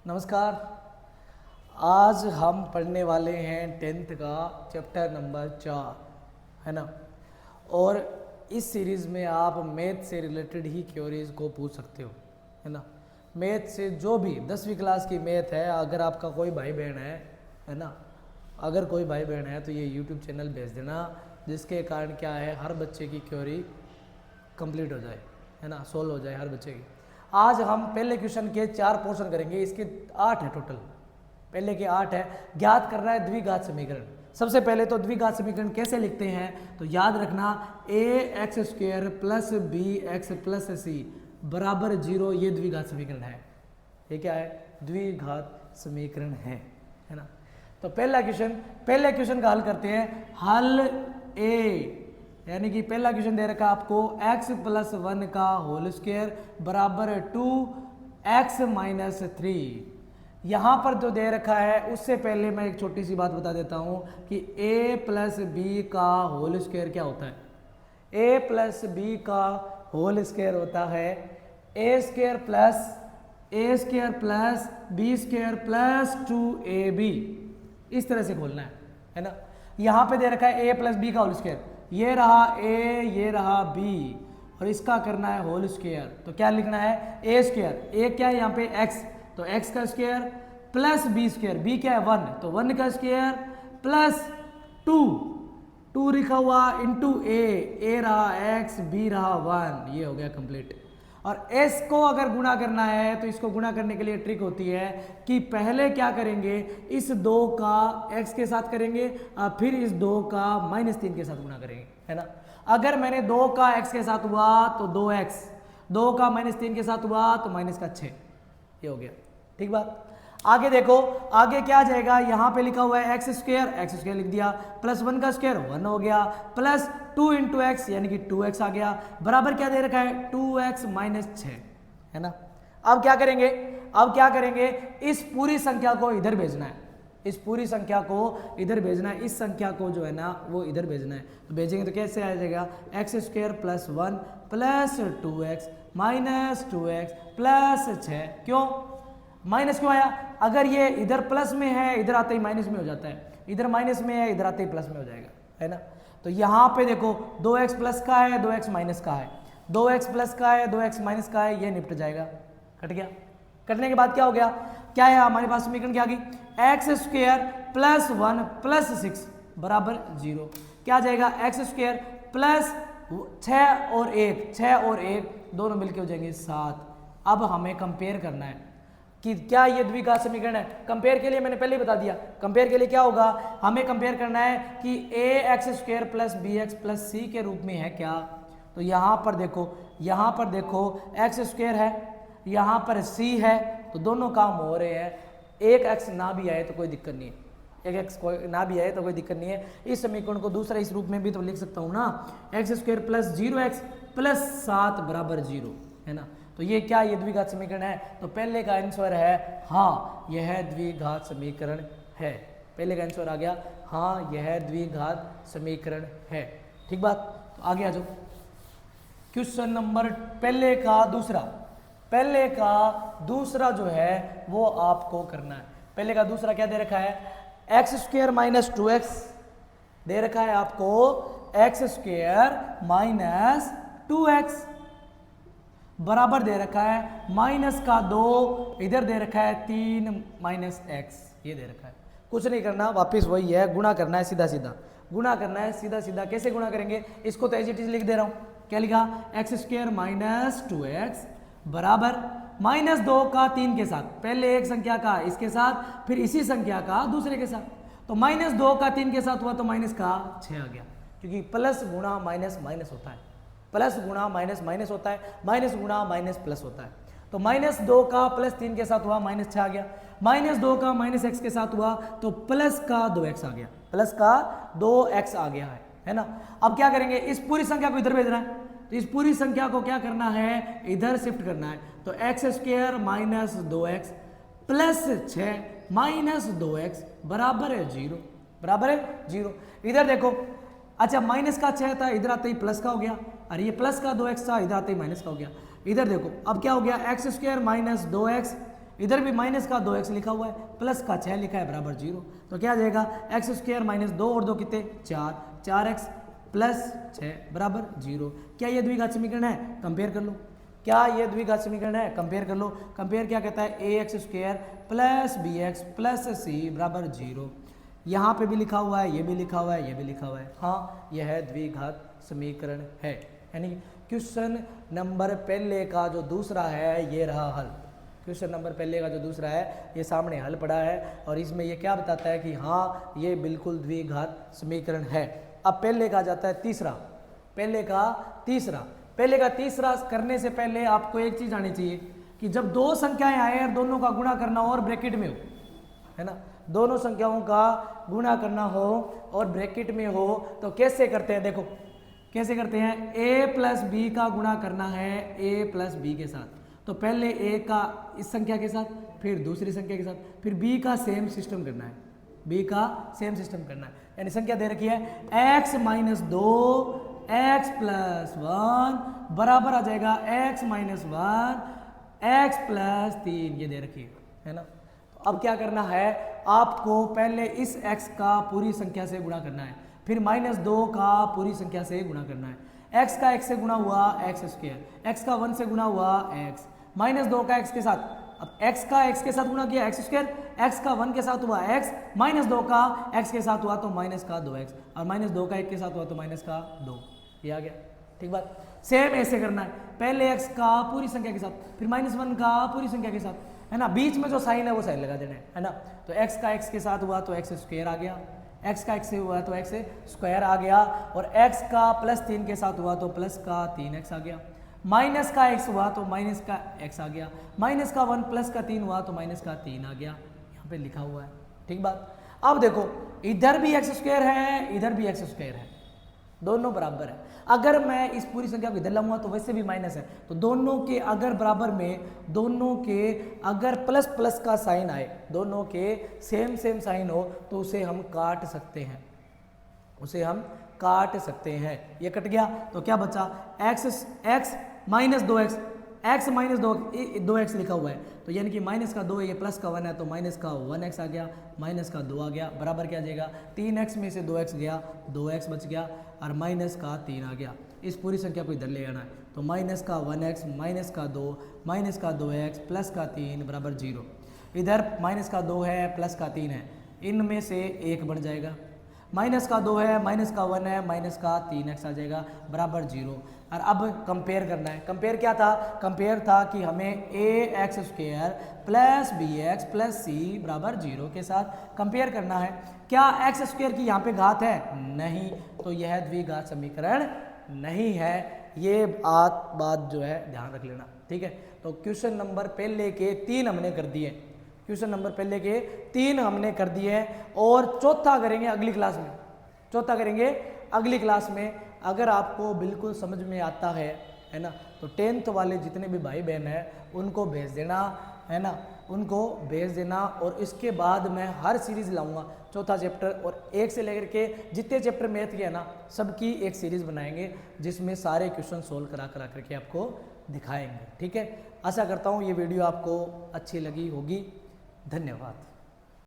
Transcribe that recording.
नमस्कार। आज हम पढ़ने वाले हैं 10th का चैप्टर नंबर 4, है ना। और इस सीरीज़ में आप मैथ से रिलेटेड ही क्वेरीज को पूछ सकते हो, है ना। मैथ से जो भी 10वीं क्लास की मैथ है, अगर आपका कोई भाई बहन है ना, अगर कोई भाई बहन है तो ये यूट्यूब चैनल भेज देना, जिसके कारण क्या है, हर बच्चे की क्वेरी कंप्लीट हो जाए, है ना, सोल्व हो जाए हर बच्चे की। आज हम पहले क्वेश्चन के 4 पोर्शन करेंगे, इसके 8 है टोटल। पहले के 8 है। ज्ञात करना है द्विघात समीकरण। सबसे पहले तो द्विघात समीकरण कैसे लिखते हैं, तो याद रखना ax² plus bx plus c बराबर 0, ये द्विघात समीकरण है। ये क्या है? द्विघात समीकरण है ना। तो पहले क्वेश्चन का हल करते हैं। हल ए, यानी कि पहला क्वेश्चन दे रखा आपको x प्लस 1 का होल स्क्वायर बराबर 2x माइनस 3। यहाँ पर जो दे रखा है, उससे पहले मैं एक छोटी सी बात बता देता हूँ कि a प्लस बी का होल स्क्वायर क्या होता है। a प्लस बी का होल स्क्वायर होता है a square plus b square plus 2ab। इस तरह से खोलना है ना। यहाँ पे दे रखा है a प्लस बी का होल स्क्वायर, ये रहा a, ये रहा b, और इसका करना है होल स्क्वायर। तो क्या लिखना है? a स्क्वायर, a क्या है यहाँ पे x, तो x का square plus b square, b क्या है 1, तो 1 का स्क्वायर प्लस 2 लिखा हुआ इंटू a रहा x, b रहा 1, ये हो गया कंप्लीट। और s को अगर गुणा करना है तो इसको गुणा करने के लिए ट्रिक होती है कि पहले क्या करेंगे, इस 2 का x के साथ करेंगे और फिर इस 2 का -3 के साथ गुणा करेंगे, है ना। अगर मैंने 2 का x के साथ हुआ तो 2x, 2 का -3 के साथ हुआ तो -6, ये हो गया। ठीक बात। आगे देखो, आगे क्या आ जाएगा, यहाँ पे लिखा हुआ है x स्क्वायर लिख दिया, प्लस 1 का स्क्वायर 1 हो गया, प्लस 2 इंटू एक्स यानी कि 2x आ गया, बराबर क्या दे रखा है 2x माइनस 6, है ना। अब क्या करेंगे, इस पूरी संख्या को इधर भेजना है, इस पूरी संख्या को इधर भेजना है, इस संख्या को जो है ना वो इधर भेजना है। तो भेजेंगे तो कैसे आ जाएगा, x square plus 1 plus 2x minus 2x plus 6। क्यों माइनस क्यों आया? अगर ये इधर प्लस में है, इधर आते ही माइनस में हो जाता है, इधर माइनस में है, इधर आते ही प्लस में हो जाएगा, है ना। तो यहाँ पे देखो 2x प्लस का है, 2x माइनस का है, 2x प्लस का है, 2x माइनस का है, ये निपट जाएगा, कट गया। कटने के बाद क्या हो गया, क्या है हमारे पास समीकरण क्या आ गई, एक्स स्क्वायर प्लस 1 प्लस 6 बराबर 0। क्या आ जाएगा, एक्स स्क्वायर प्लस 6 और 1 दोनों मिलके हो जाएंगे 7। अब हमें कंपेयर करना है कि क्या ये द्विघात समीकरण है। कंपेयर के लिए मैंने पहले ही बता दिया, कंपेयर के लिए क्या होगा, हमें कंपेयर करना है कि ax square plus B X plus C के रूप में है क्या। तो यहाँ पर देखो x स्क्वायर है, यहाँ पर c है, तो दोनों काम हो रहे हैं। एक x ना भी आए तो कोई दिक्कत नहीं है, एक x ना भी आए तो कोई दिक्कत नहीं है। इस समीकरण को दूसरा इस रूप में भी तो लिख सकता हूँ ना, x square plus 0x plus 7 बराबर 0, है ना। तो ये क्या, ये द्विघात समीकरण है। तो पहले का आंसर है हाँ, यह द्विघात समीकरण है। पहले का आंसर आ गया हाँ, यह द्विघात समीकरण है। ठीक बात। तो आगे आ जाओ, क्वेश्चन नंबर पहले का दूसरा जो है वो आपको करना है। पहले का दूसरा क्या दे रखा है, एक्स स्क्वायर माइनस 2x दे रखा है आपको, एक्स स्क्वायर माइनस 2x बराबर दे रखा है माइनस का 2, इधर दे रखा है 3 माइनस x, ये दे रखा है। कुछ नहीं करना, वापस वही है, गुणा करना है, सीधा गुणा करना है, सीधा। कैसे गुणा करेंगे, इसको तो एज इट इज लिख दे रहा हूँ। क्या लिखा, एक्स स्क्वायर माइनस 2x बराबर -2 का 3 के साथ, पहले एक संख्या का इसके साथ, फिर इसी संख्या का दूसरे के साथ। तो -2 का 3 के साथ हुआ तो माइनस का 6 आ गया, क्योंकि प्लस गुणा माइनस माइनस होता है, प्लस गुणा माइनस माइनस होता है, माइनस गुणा माइनस प्लस होता है। तो -2 का प्लस 3 के साथ हुआ -6 आ गया, -2 का माइनस x के साथ हुआ तो प्लस का 2x आ गया, प्लस का 2x आ गया, है ना। अब क्या करेंगे, इस पूरी संख्या को इधर भेजना है, तो इस पूरी संख्या को क्या करना है, इधर शिफ्ट करना है। तो x square minus 2x plus 6 minus 2x बराबर है 0, इधर देखो। अच्छा, माइनस का 6 था, इधर आते ही प्लस का हो गया, और ये प्लस का 2x था, इधर आते ही माइनस का हो गया। इधर देखो अब क्या हो गया, एक्स स्क्वायर माइनस 2x इधर भी माइनस का 2x लिखा हुआ है, प्लस का 6 लिखा है बराबर 0। तो क्या आ जाएगा एक्स स्क्वायर माइनस 2 और 2 कितने 4, 4x प्लस 6 बराबर 0। क्या ये द्विघात समीकरण है? कंपेयर कर लो। क्या ये द्विघात समीकरण है? कंपेयर कर लो। कंपेयर क्या कहता है? A X square plus B X plus C बराबर 0। यहाँ पे भी लिखा हुआ है, ये भी लिखा हुआ है, ये भी लिखा हुआ है। हाँ, यह है द्विघात समीकरण है। यानी क्वेश्चन नंबर पहले का जो दूसरा है ये रहा हल। क्वेश्चन नंबर पहले का जो दूसरा है ये सामने हल पड़ा है और इसमें ये क्या बताता है कि हाँ ये बिल्कुल द्विघात समीकरण है। अब पहले का जाता है तीसरा। पहले का तीसरा करने से पहले आपको एक चीज आनी चाहिए कि जब दो संख्याएं आए और दोनों का गुणा करना हो और ब्रैकेट में हो, है ना, दोनों संख्याओं का गुणा करना हो और ब्रैकेट में हो तो कैसे करते हैं? देखो कैसे करते हैं। a प्लस बी का गुणा करना है a प्लस बी के साथ, तो पहले a का इस संख्या के साथ, फिर दूसरी संख्या के साथ, फिर b का सेम सिस्टम करना है, b का सेम सिस्टम करना है। यानी संख्या दे रखी है x माइनस 2 x प्लस 1 बराबर आ जाएगा x माइनस 1 x प्लस 3, ये दे रखी है ना। तो अब क्या करना है, आपको पहले इस x का पूरी संख्या से गुणा करना है, फिर माइनस 2 का पूरी संख्या से गुणा करना है। x का x से गुणा हुआ x स्क्वायर, x का 1 से गुणा हुआ x, माइनस 2 का x के साथ, अब x का x के साथ गुणा किया x स्क्वायर, x का 1 के साथ हुआ x, माइनस 2 का x के साथ हुआ तो माइनस का 2x, और माइनस 2 का 1 के साथ हुआ तो माइनस का 2, ये आ गया। ठीक बात। सेम ऐसे करना है, पहले x का पूरी संख्या के साथ, फिर माइनस 1 का पूरी संख्या के साथ, है ना, बीच में जो साइन है वो साइन लगा देना है ना। तो x का x के साथ हुआ तो x स्क्वायर आ गया, x का x से हुआ तो x स्क्वायर आ गया, और x का प्लस 3 के साथ हुआ तो प्लस का 3x आ गया, माइनस का x हुआ तो माइनस का x आ गया, माइनस का 1 प्लस का 3 हुआ तो माइनस का 3 आ गया, यहाँ पे लिखा हुआ है। ठीक बात। अब देखो इधर भी x स्क्वायर है, इधर भी x स्क्वायर है, दोनों बराबर है। अगर मैं इस पूरी संख्या को इधर लाऊंगा तो वैसे भी माइनस है, तो दोनों के अगर बराबर में, दोनों के अगर प्लस प्लस का साइन आए, दोनों के सेम सेम साइन हो तो उसे हम काट सकते हैं, उसे हम काट सकते हैं। ये कट गया तो क्या बचा, x minus 2x, x minus 2x लिखा हुआ है, तो यानी कि माइनस का 2 है, ये प्लस का 1 है तो माइनस का 1x आ गया, माइनस का 2 आ गया, बराबर क्या आ जाएगा, 3x में से 2x गया, 2x बच गया, और माइनस का 3 आ गया। इस पूरी संख्या को इधर ले आना है, तो माइनस का 1x माइनस का 2 माइनस का 2x प्लस का 3 बराबर 0। इधर माइनस का 2 है प्लस का 3 है, इनमें से एक बढ़ जाएगा, माइनस का 2 है माइनस का 1 है माइनस का 3x आ जाएगा बराबर 0। और अब कंपेयर करना है। कंपेयर क्या था, कंपेयर था कि हमें ax square plus bx plus c बराबर 0 के साथ कंपेयर करना है। क्या x स्क्वायर की यहाँ पे घात है? नहीं, तो यह द्विघात समीकरण नहीं है। ये बात जो है ध्यान रख लेना। ठीक है, तो क्वेश्चन नंबर पहले के 3 हमने कर दिए, क्वेश्चन नंबर पहले के 3 हमने कर दिए, और चौथा करेंगे अगली क्लास में, चौथा करेंगे अगली क्लास में। अगर आपको बिल्कुल समझ में आता है ना, तो 10th वाले जितने भी भाई बहन हैं उनको भेज देना, है ना, उनको भेज देना। और इसके बाद मैं हर सीरीज़ लाऊंगा, चौथा चैप्टर और 1 से लेकर के जितने चैप्टर मैथ के हैं ना, सबकी एक सीरीज़ बनाएंगे जिसमें सारे क्वेश्चन सोल्व करा करके आपको दिखाएंगे। ठीक है, आशा करता हूँ ये वीडियो आपको अच्छी लगी होगी। धन्यवाद।